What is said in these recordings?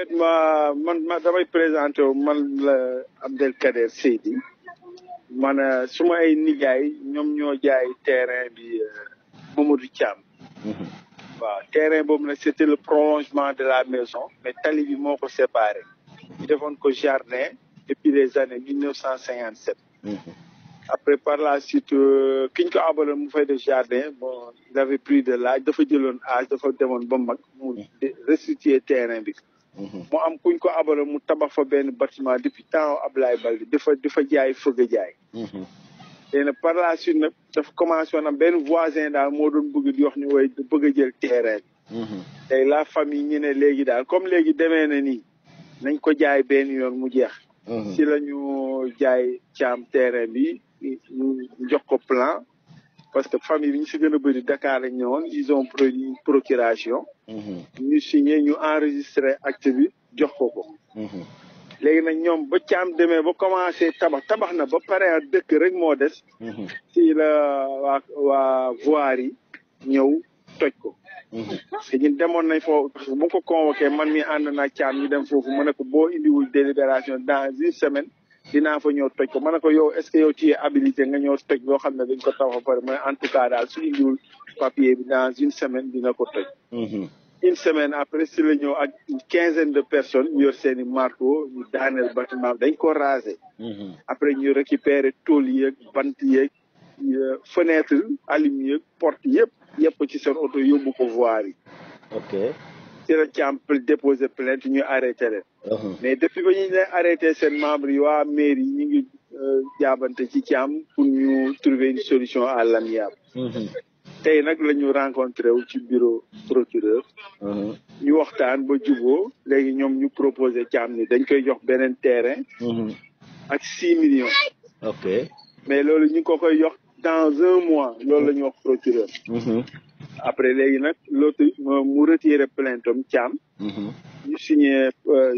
fait man damay présenté wu man la Abdelkader Seydi man suma ay nijaay ñoom ñoo jaay terrain bi Mamadou Thiam. waaw terrain boobu nag c'était le prolongement de la maison mais tali bi moo ko séparé. ñu defoon ko jardin depuis les années 1957. Après par la suite ki ñu ko abaloon mu fay de jardin bon il avait pris de l'âge dafa jëloon âge dafa demoon ba mag mu restituer terrain bi. mu am kuñ ko abaloon mu tabax fa benn bâtiment depuis temps Ablaye Balde dafa jaay fëgg jaay. te nag par la suite nag dafa commencé woon am benn voisin daal moo doon bëgg di wax ni way bëgg a jël terrain bi. tey la famille ñu ne léegi daal comme léegi demee na nii nañ ko jaay benn yoon mu jeex. si la ñu jaay Thiam terrain bi ñu jox ko plan parce que famille bi ñu si gën a bëri Dakar lañ ñëwoon ils ont produit une procuration. ñu signé ñu enregistré acte bi jox ko. léegi nag ñoom ba Thiam demee ba commencé tabax na ba pare dëkk rek moo des. si la waa voirie yi ñëw toj ko. parce que ñun demoon nañ foofu parce que bu ko convoqué man mi ànd naa Thiam ñu dem foofu ma ne ko boo indiwul délibération dans une semaine dinaa fa ñëw toj ko ma ne ko yow est-ce que yow tu es habilité nga ñëw toj loo xam ne dañ ko tabax ba pare mais en tout cas daal su indiwul papier bi dans une semaine dina ko toj. Une semaine après si la ñëw ak une quinzaine de personnes yor seen i marteau ñu daaneel bâtiment dañ ko raser. après ñu récupérer tôle yeeg bant yeeg fenêtre alum yeeg porte yëpp ci seen oto yóbbu ko voirie yi. ok. ci la Thiam déposer plainte ñu arrêté leen. mais depuis ba ñu leen arrêté seen membres yi waa mairie yi ñu ngi jaabante ci Thiam pour ñu trouver une solution à l'amiable. tey nag la ñu rencontré wu ci bureau procureur. ñu waxtaan ba juboo léegi ñoom ñu proposé Thiam ni dañ koy jox beneen terrain. ak 6 millions. ok. mais loolu ñu ngi ko koy jox dans un mois loolu la ñu wax procureur. après léegi nag l'autre mu retiré plainte am Thiam. ñu signé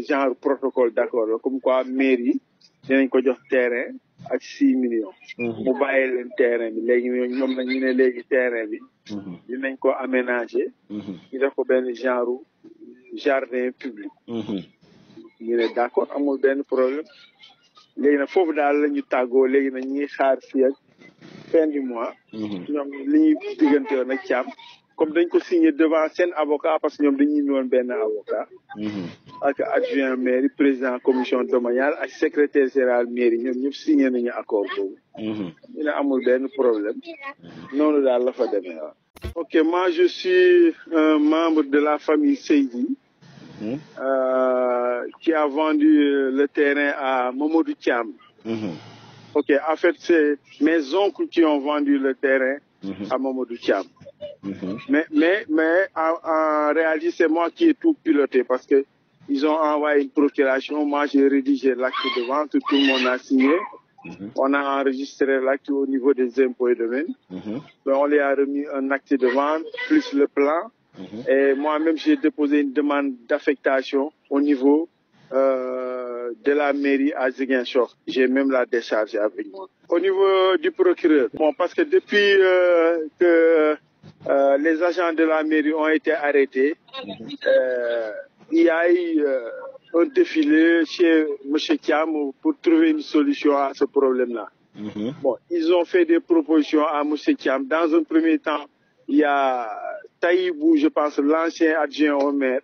genre protocole d'accord la comme quoi mairie dinañ ko jox terrain ak 6 millions. mu bàyyi leen terrain bi léegi ñoom nag ñu ne léegi terrain bi. dinañ ko aménager. ñu def ko benn genre jardin public. ñu ne d'accord amul benn problème. léegi nag foofu daal la ñu tàggoo léegi nag ñuy xaar fii ak fin du mois. ñoom li ñuy diggante woon ak Thiam comme dañ ko signé devant seen avocat parce que ñoom dañuy indi woon benn avocat. ak adjoint mairie président commission domaniale ak secrétaire général mairie ñoom ñëpp signé nañu accord boobu. ñu ne amul benn problème. noonu daal la fa demee waaw. ok moi je suis un membre de la famille Seydi. Qui a vendu le terrain à Mamadou Thiam. Ok, en fait, c'est mes oncles qui ont vendu le terrain à Mamadou Thiam. Mais en réalité, c'est moi qui ai tout piloté parce que ils ont envoyé une procuration. Moi, j'ai rédigé l'acte de vente, tout le monde a signé. On a enregistré l'acte au niveau des impôts et domaines. Donc, on lui a remis un acte de vente, plus le plan. Et moi-même, j'ai déposé une demande d'affectation au niveau de la mairie à Ziguinchor. J'ai même la décharge avec moi. Au niveau du procureur, bon, parce que depuis que les agents de la mairie ont été arrêtés, il y a eu un défilé chez M. Thiam pour trouver une solution à ce problème-là. Bon, ils ont fait des propositions à M. Thiam. Dans un premier temps, il y a Taïbou, je pense, l'ancien adjoint au maire,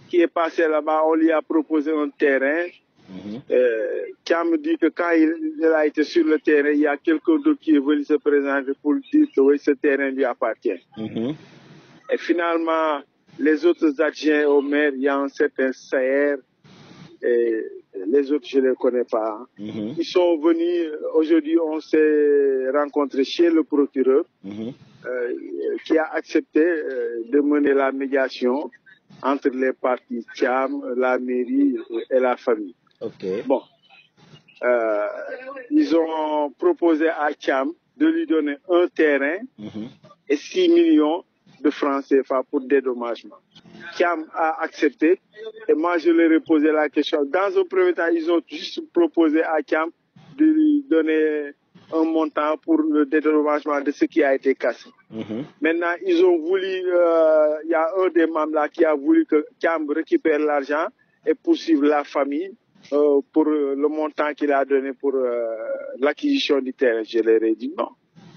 qui est passé là-bas. On lui a proposé un terrain. Thiam dit que quand il a été sur le terrain, il y a quelqu'un d'autre qui est venu se présenter pour dire que oui, ce terrain lui appartient. Et finalement, les autres adjoints au maire, il y a un certain Saher, et les autres, je ne les connais pas. Ils sont venus, aujourd'hui, on s'est rencontrés chez le procureur, qui a accepté de mener la médiation entre les parties Thiam, la mairie et la famille. Bon, ils ont proposé à Thiam de lui donner un terrain et 6 millions de francs CFA pour dédommagement. Thiam a accepté et moi je leur ai posé la question. Dans un premier temps, ils ont juste proposé à Thiam de lui donner un montant pour le dédommagement de ce qui a été cassé. Maintenant, ils ont voulu, il y a un des membres là qui a voulu que Thiam récupère l'argent et poursuivre la famille pour le montant qu'il a donné pour l'acquisition du terrain. Je leur ai dit non,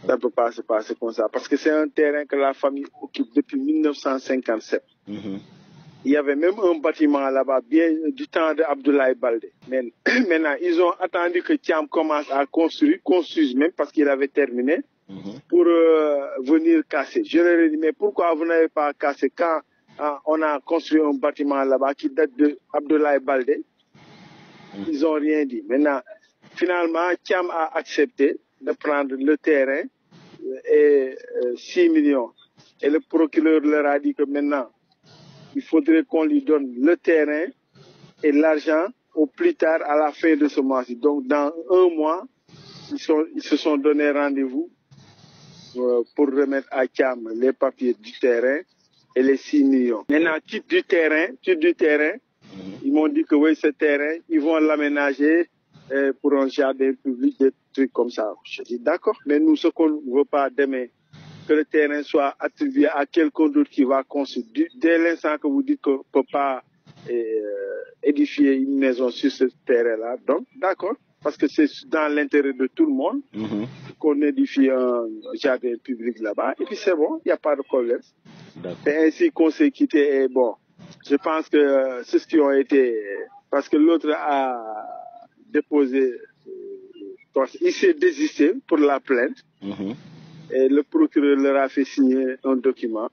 ça ne peut pas se passer comme ça, parce que c'est un terrain que la famille occupe depuis 1957. Il y avait même un bâtiment là-bas, bien du temps d'Abdoulaye Baldé. Mais maintenant, ils ont attendu que Thiam commence à construire même parce qu'il avait terminé, pour venir casser. Je leur ai dit, mais pourquoi vous n'avez pas cassé quand on a construit un bâtiment là-bas qui date d'Abdoulaye Baldé? Ils n'ont rien dit. Maintenant, finalement, Thiam a accepté de prendre le terrain et 6 millions. Et le procureur leur a dit que maintenant, il faudrait qu'on lui donne le terrain et l'argent au plus tard à la fin de ce mois-ci. Donc, dans un mois, ils se sont donné rendez-vous pour remettre à Thiam les papiers du terrain et les 6 millions. Maintenant, titre du terrain, ils m'ont dit que oui, ce terrain, ils vont l'aménager pour un jardin public, des trucs comme ça. Je dis d'accord, mais nous, ce qu'on ne veut pas demain, que le terrain soit attribué à quelqu'un d'autre qui va construire. Dès l'instant que vous dites qu'on ne peut pas édifier une maison sur ce terrain-là, donc d'accord, parce que c'est dans l'intérêt de tout le monde qu'on édifie un jardin public là-bas, et puis c'est bon, il n'y a pas de problème. C'est ainsi qu'on s'est quitté, et bon, je pense que ceux qui ont été, parce que l'autre a déposé, il s'est désisté pour la plainte, et le procureur leur a fait signer un document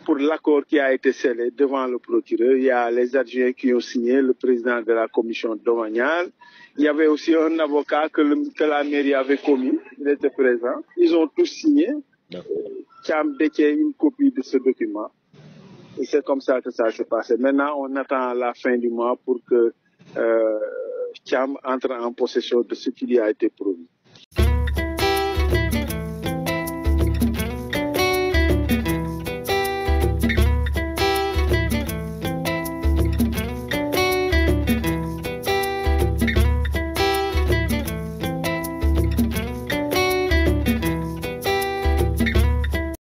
pour l'accord qui a été scellé devant le procureur. Il y a les adjoints qui ont signé, le président de la commission domaniale. Il y avait aussi un avocat que la mairie avait commis, il était présent. Ils ont tous signé. Thiam détient une copie de ce document. Et c'est comme ça que ça s'est passé. Maintenant, on attend la fin du mois pour que Thiam entre en possession de ce qui lui a été promis.